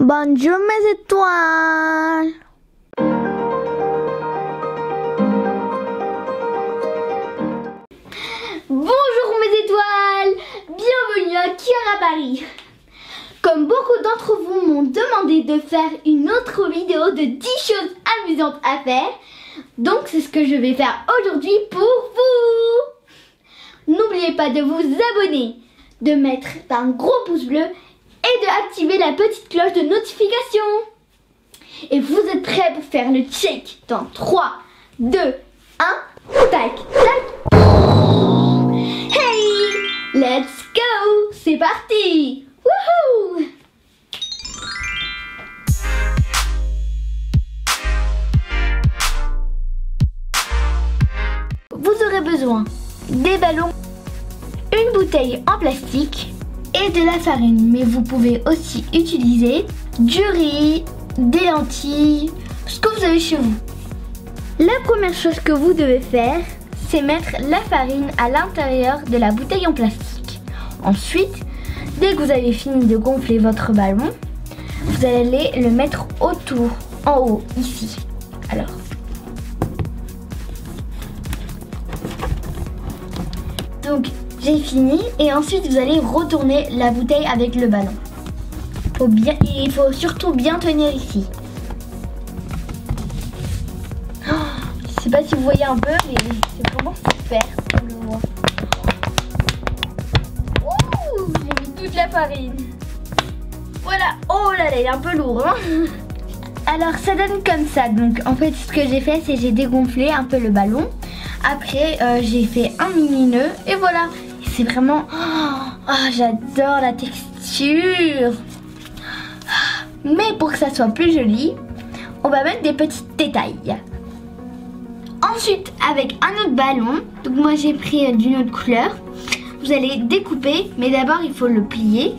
Bonjour mes étoiles. Bonjour mes étoiles. Bienvenue à Kiara Paris. Comme beaucoup d'entre vous m'ont demandé de faire une autre vidéo de 10 choses amusantes à faire, donc c'est ce que je vais faire aujourd'hui pour vous. N'oubliez pas de vous abonner, de mettre un gros pouce bleu et d'activer la petite cloche de notification. Et vous êtes prêts pour faire le check dans 3, 2, 1, tac, tac. Hey, let's go, c'est parti. Wouhou! Vous aurez besoin des ballons, une bouteille en plastique et de la farine. Mais vous pouvez aussi utiliser du riz, des lentilles, ce que vous avez chez vous. La première chose que vous devez faire, c'est mettre la farine à l'intérieur de la bouteille en plastique. Ensuite, dès que vous avez fini de gonfler votre ballon, vous allez le mettre autour, en haut, ici. Alors, donc j'ai fini et ensuite vous allez retourner la bouteille avec le ballon. Il faut surtout bien tenir ici. Oh, je sais pas si vous voyez un peu, mais c'est vraiment super. On le voit. J'ai mis toute la farine. Voilà. Oh là là, il est un peu lourd, hein. Alors ça donne comme ça. Donc en fait ce que j'ai fait, c'est j'ai dégonflé un peu le ballon. Après j'ai fait un mini nœud et voilà. C'est vraiment... Oh, j'adore la texture. Mais pour que ça soit plus joli, on va mettre des petites détails. Ensuite, avec un autre ballon, donc moi j'ai pris d'une autre couleur, vous allez découper, mais d'abord il faut le plier,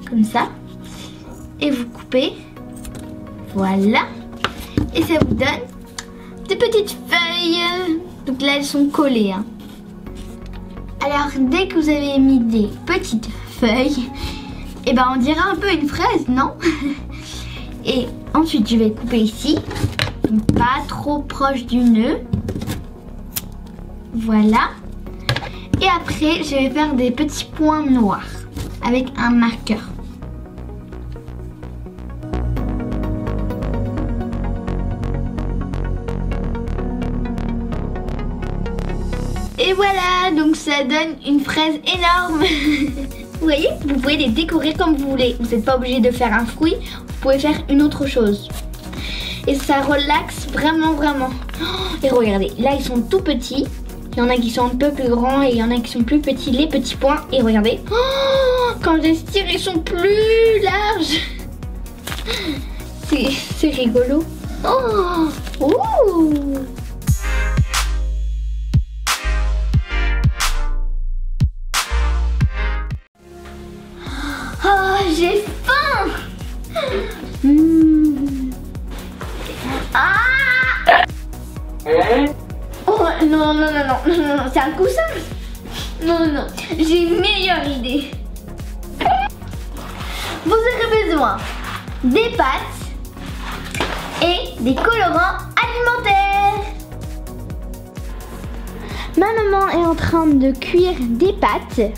comme ça. Et vous coupez, voilà. Et ça vous donne des petites feuilles. Donc là elles sont collées, hein. Alors dès que vous avez mis des petites feuilles, et ben on dirait un peu une fraise, non? Et ensuite je vais couper ici, donc pas trop proche du nœud. Voilà. Et après je vais faire des petits points noirs avec un marqueur. Et voilà, donc ça donne une fraise énorme. Vous voyez, vous pouvez les décorer comme vous voulez. Vous n'êtes pas obligé de faire un fruit, vous pouvez faire une autre chose. Et ça relaxe vraiment, vraiment. Et regardez, là ils sont tout petits. Il y en a qui sont un peu plus grands et il y en a qui sont plus petits, les petits points. Et regardez, quand j'estire, ils sont plus larges. C'est rigolo. Ouh. J'ai faim. Ah. Oh non, c'est un coussin. Non, j'ai une meilleure idée. Vous aurez besoin des pâtes et des colorants alimentaires. Ma maman est en train de cuire des pâtes.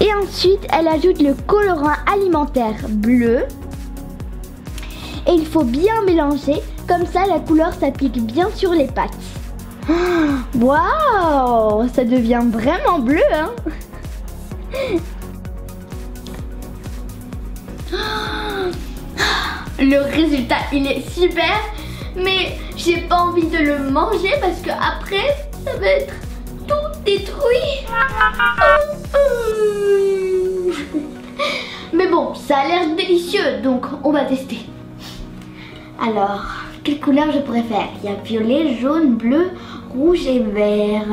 Et ensuite, elle ajoute le colorant alimentaire bleu. Et il faut bien mélanger. Comme ça, la couleur s'applique bien sur les pâtes. Waouh, ça devient vraiment bleu, hein. Le résultat, il est super. Mais j'ai pas envie de le manger parce que après, ça va être tout détruit. Mais bon, ça a l'air délicieux, donc on va tester. Alors, quelle couleur je pourrais faire? Il y a violet, jaune, bleu, rouge et vert.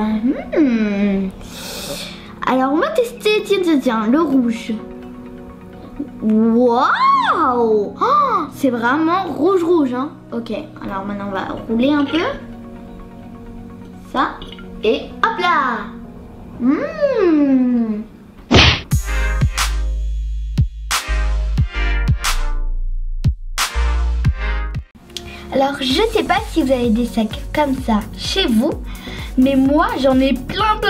Alors on va tester, tiens, le rouge. Waouh, c'est vraiment rouge, hein. Ok, alors maintenant on va rouler un peu. Ça, et hop là. Alors je sais pas si vous avez des sacs comme ça chez vous, mais moi j'en ai plein.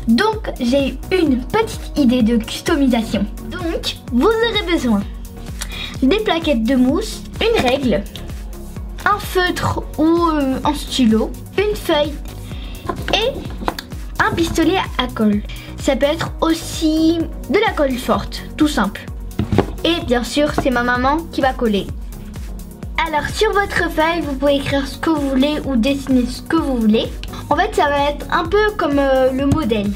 Donc j'ai une petite idée de customisation. Donc vous aurez besoin des plaquettes de mousse, une règle, un feutre ou un stylo, une feuille et un pistolet à colle. Ça peut être aussi de la colle forte, tout simple. Et bien sûr c'est ma maman qui va coller. Alors sur votre feuille vous pouvez écrire ce que vous voulez ou dessiner ce que vous voulez. En fait ça va être un peu comme le modèle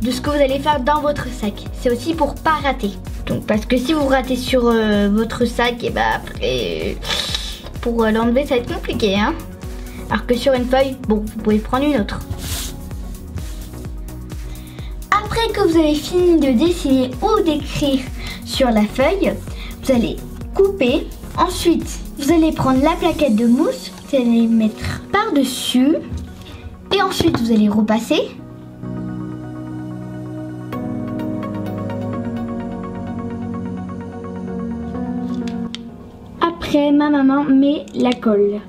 de ce que vous allez faire dans votre sac. C'est aussi pour pas rater. Donc parce que si vous ratez sur votre sac, et bah après pour l'enlever ça va être compliqué hein. Alors que sur une feuille, bon vous pouvez prendre une autre. Après que vous avez fini de dessiner ou d'écrire sur la feuille, vous allez couper. Ensuite vous allez prendre la plaquette de mousse, vous allez mettre par dessus et ensuite vous allez repasser. Après ma maman met la colle.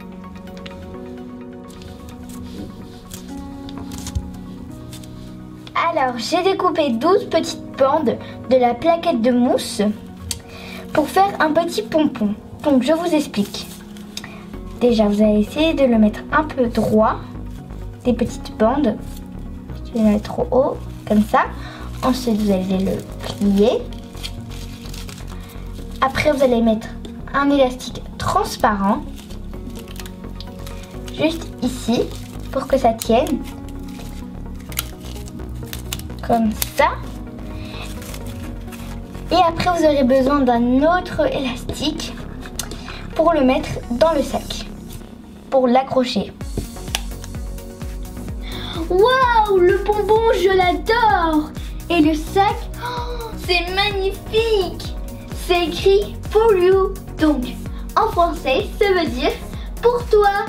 Alors j'ai découpé 12 petites bandes de la plaquette de mousse pour faire un petit pompon. Donc je vous explique. Déjà vous allez essayer de le mettre un peu droit, des petites bandes. Je vais le mettre trop haut, comme ça. Ensuite vous allez le plier. Après vous allez mettre un élastique transparent, juste ici, pour que ça tienne. Comme ça. Et après vous aurez besoin d'un autre élastique pour le mettre dans le sac, pour l'accrocher. Waouh, le bonbon je l'adore. Et le sac, oh, c'est magnifique. C'est écrit for you. Donc en français ça veut dire pour toi.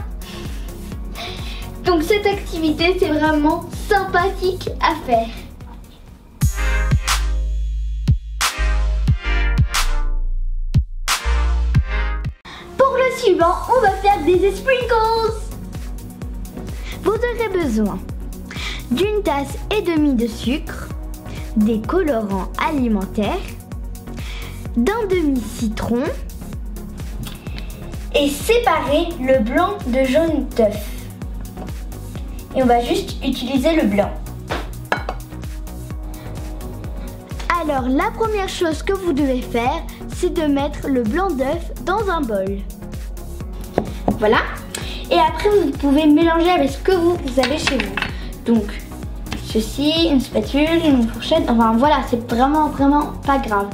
Donc cette activité c'est vraiment sympathique à faire. Suivant, on va faire des sprinkles. Vous aurez besoin d'une tasse et demie de sucre, des colorants alimentaires, d'un demi-citron et séparer le blanc de jaune d'œuf. Et on va juste utiliser le blanc. Alors la première chose que vous devez faire, c'est de mettre le blanc d'œuf dans un bol. Voilà. Et après vous pouvez mélanger avec ce que vous avez chez vous. Donc ceci, une spatule, une fourchette. Enfin voilà, c'est vraiment pas grave.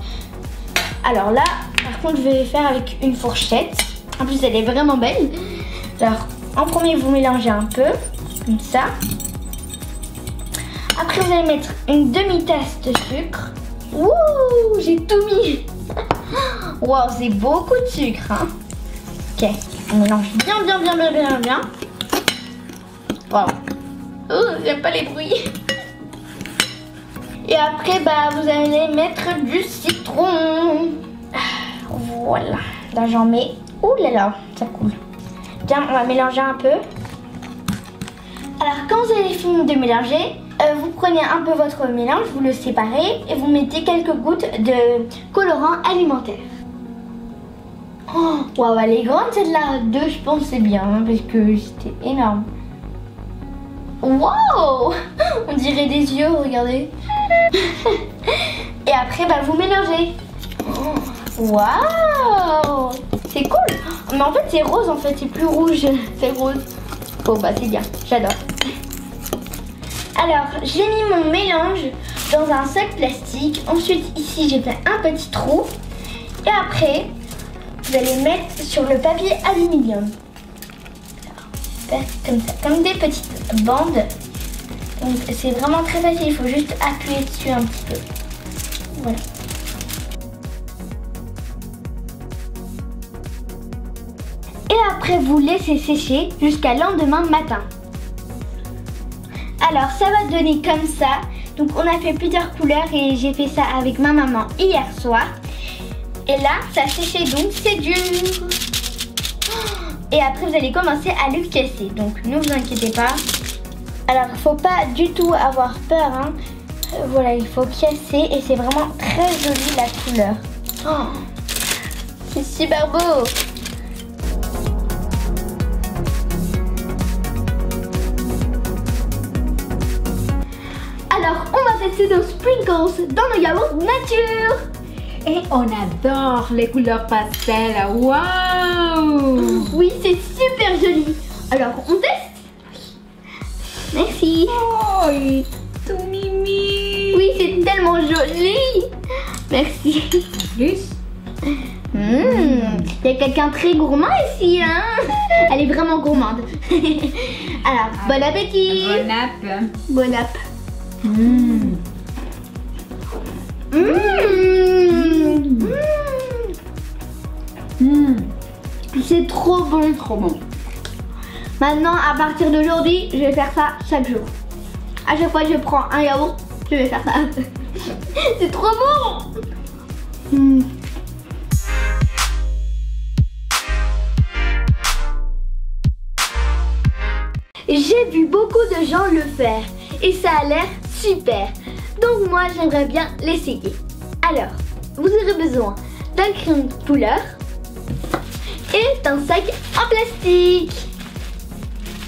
Alors là, par contre je vais faire avec une fourchette. En plus elle est vraiment belle. Alors en premier vous mélangez un peu, comme ça. Après vous allez mettre une demi-tasse de sucre. Ouh, j'ai tout mis. Waouh, c'est beaucoup de sucre hein. Ok. On mélange bien. Wow. Oh, j'aime pas les bruits. Et après, bah, vous allez mettre du citron. Voilà. Là, j'en mets. Ouh là là, ça coule. Bien, on va mélanger un peu. Alors, quand vous avez fini de mélanger, vous prenez un peu votre mélange, vous le séparez et vous mettez quelques gouttes de colorant alimentaire. Oh, waouh, elle est grande celle-là. 2, je pense c'est bien hein, parce que c'était énorme. Waouh, on dirait des yeux, regardez. Et après, bah, vous mélangez. Waouh, c'est cool. Mais en fait, c'est rose en fait, c'est plus rouge. C'est rose. Bon, bah, c'est bien, j'adore. Alors, j'ai mis mon mélange dans un sac plastique. Ensuite, ici, j'ai fait un petit trou. Et après, vous allez mettre sur le papier aluminium. Comme ça, comme des petites bandes. Donc c'est vraiment très facile, il faut juste appuyer dessus un petit peu. Voilà. Et après vous laissez sécher jusqu'à lendemain matin. Alors ça va donner comme ça. Donc on a fait plusieurs couleurs et j'ai fait ça avec ma maman hier soir. Et là ça a séché donc c'est dur. Oh, Et après vous allez commencer à le casser. Donc ne vous inquiétez pas. Alors il ne faut pas du tout avoir peur, hein. Voilà, il faut casser et c'est vraiment très joli la couleur. Oh, c'est super beau. Alors on va tester nos sprinkles dans nos yaourts nature. Et on adore les couleurs pastel. Waouh! Oui, c'est super joli. Alors, on teste? Merci. Oh, il est tout mimi. Oui, c'est tellement joli. Merci. Plus? Il y a quelqu'un de très gourmand ici, hein? Elle est vraiment gourmande. Alors, bon appétit. Bon app. Bon app. C'est trop bon. Trop bon. Maintenant, à partir d'aujourd'hui, je vais faire ça chaque jour. À chaque fois que je prends un yaourt, je vais faire ça. C'est trop bon. J'ai vu beaucoup de gens le faire et ça a l'air super. Donc moi, j'aimerais bien l'essayer. Alors, vous aurez besoin d'un crayon de couleur et d'un sac en plastique.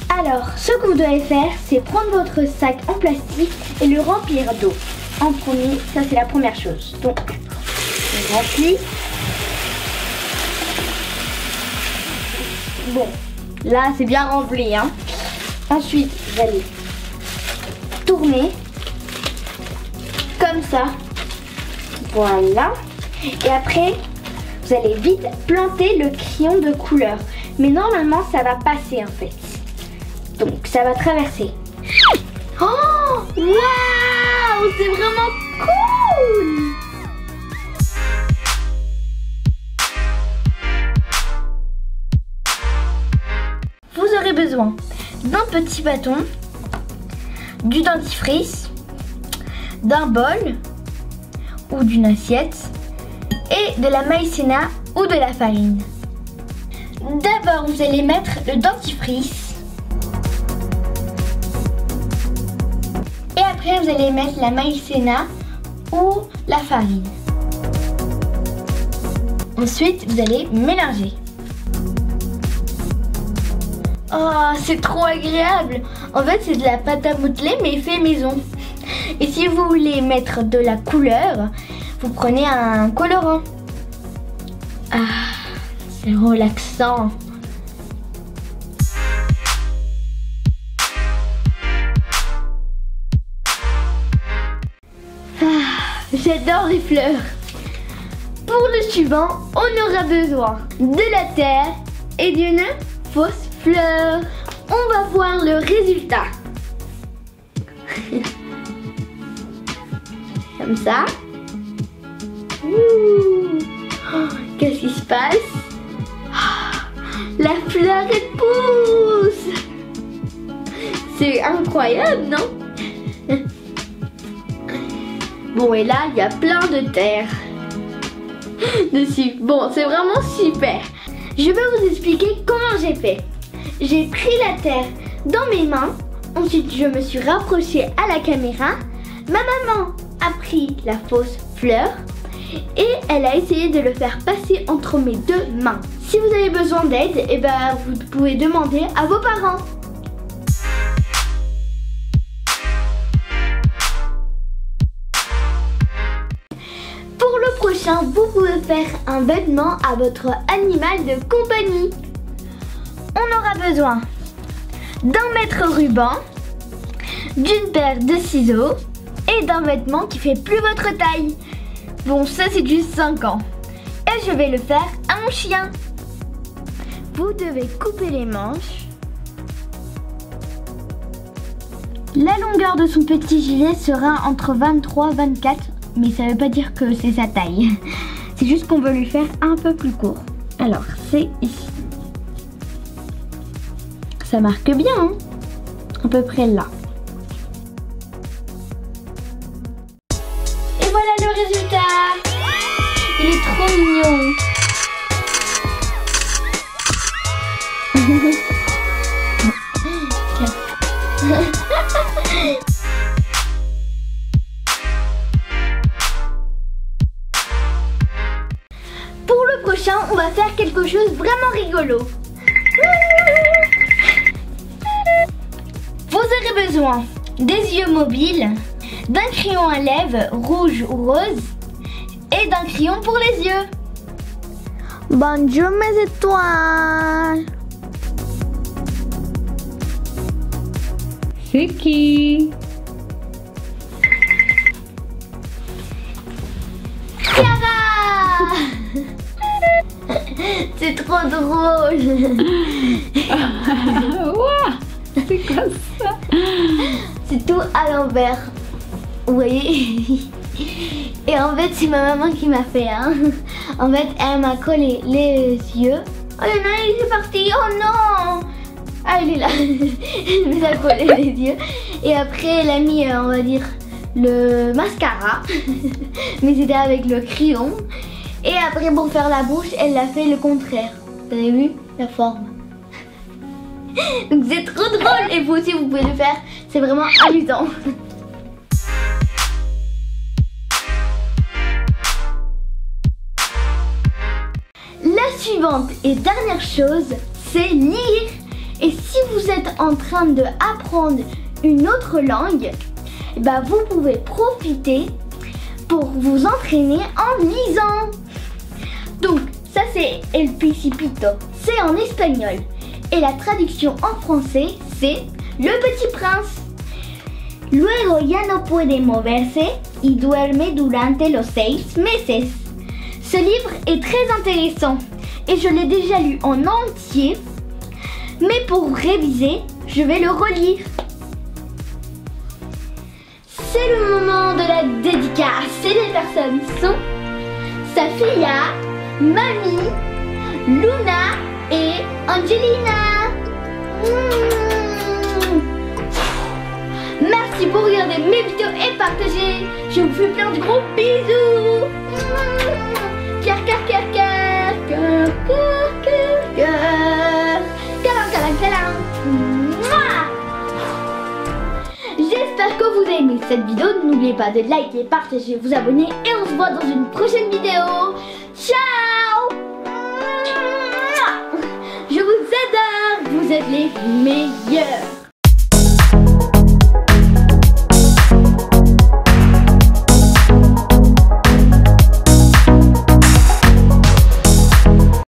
Alors, ce que vous devez faire, c'est prendre votre sac en plastique et le remplir d'eau. En premier, ça c'est la première chose. Donc, je remplis. Bon, là c'est bien rempli, hein. Ensuite, vous allez tourner comme ça. Voilà. Et après, vous allez vite planter le crayon de couleur. Mais normalement, ça va passer en fait. Donc, ça va traverser. Oh, waouh, c'est vraiment cool! Vous aurez besoin d'un petit bâton, du dentifrice, d'un bol ou d'une assiette et de la maïzena ou de la farine. D'abord, vous allez mettre le dentifrice et après, vous allez mettre la maïzena ou la farine. Ensuite, vous allez mélanger. Oh, c'est trop agréable. En fait, c'est de la pâte à modeler mais fait maison. Et si vous voulez mettre de la couleur, vous prenez un colorant. Ah, c'est relaxant. Ah, j'adore les fleurs. Pour le suivant, on aura besoin de la terre et d'une fausse fleur. On va voir le résultat. Comme ça. Ouh. Oh, qu'est-ce qui se passe? Oh, la fleur elle pousse. C'est incroyable, non? Bon, et là, il y a plein de terre dessus. Bon, c'est vraiment super. Je vais vous expliquer comment j'ai fait. J'ai pris la terre dans mes mains. Ensuite, je me suis rapprochée à la caméra. Ma maman a pris la fausse fleur et elle a essayé de le faire passer entre mes deux mains. Si vous avez besoin d'aide, eh ben, vous pouvez demander à vos parents. Pour le prochain, vous pouvez faire un vêtement à votre animal de compagnie. On aura besoin d'un mètre ruban, d'une paire de ciseaux et d'un vêtement qui fait plus votre taille. Bon, ça c'est juste 5 ans. Et je vais le faire à mon chien. Vous devez couper les manches. La longueur de son petit gilet sera entre 23 et 24, mais ça ne veut pas dire que c'est sa taille. C'est juste qu'on veut lui faire un peu plus court. Alors, c'est ici. Ça marque bien, hein? À peu près là. Et voilà le résultat. Il est trop mignon. prochain, on va faire quelque chose vraiment rigolo. Vous aurez besoin des yeux mobiles, d'un crayon à lèvres rouge ou rose et d'un crayon pour les yeux. Bonjour mes étoiles. C'est qui? Cara. C'est trop drôle. Ouah, c'est quoi ça? C'est tout à l'envers. Vous voyez? Et en fait, c'est ma maman qui m'a fait. Hein. En fait, elle m'a collé les yeux. Oh, il y en a un, il est parti. Oh non! Ah, il est là. Elle nous a collé les yeux. Et après, elle a mis, on va dire, le mascara. Mais c'était avec le crayon. Et après, pour faire la bouche, elle a fait le contraire. Vous avez vu la forme? Donc c'est trop drôle. Et vous aussi, vous pouvez le faire. C'est vraiment amusant. La suivante et dernière chose, c'est lire. Et si vous êtes en train d'apprendre une autre langue, bah vous pouvez profiter pour vous entraîner en lisant. Donc ça c'est El Principito, c'est en espagnol. Et la traduction en français c'est Le Petit Prince. Luego ya no puede moverse y duerme durante los 6 meses. Ce livre est très intéressant et je l'ai déjà lu en entier. Mais pour réviser, je vais le relire. C'est le moment de la dédicace. Et les personnes sont Safia, Mamie, Luna et Angelina. Merci pour regarder mes vidéos et partager. Je vous fais plein de gros bisous. Cœur, cœur, cœur, cœur, cœur, cœur, cœur, cœur. J'espère que vous avez aimé cette vidéo. N'oubliez pas de liker, partager, vous abonner et on se voit dans une prochaine vidéo. Ciao. Je vous adore. Vous êtes les meilleurs.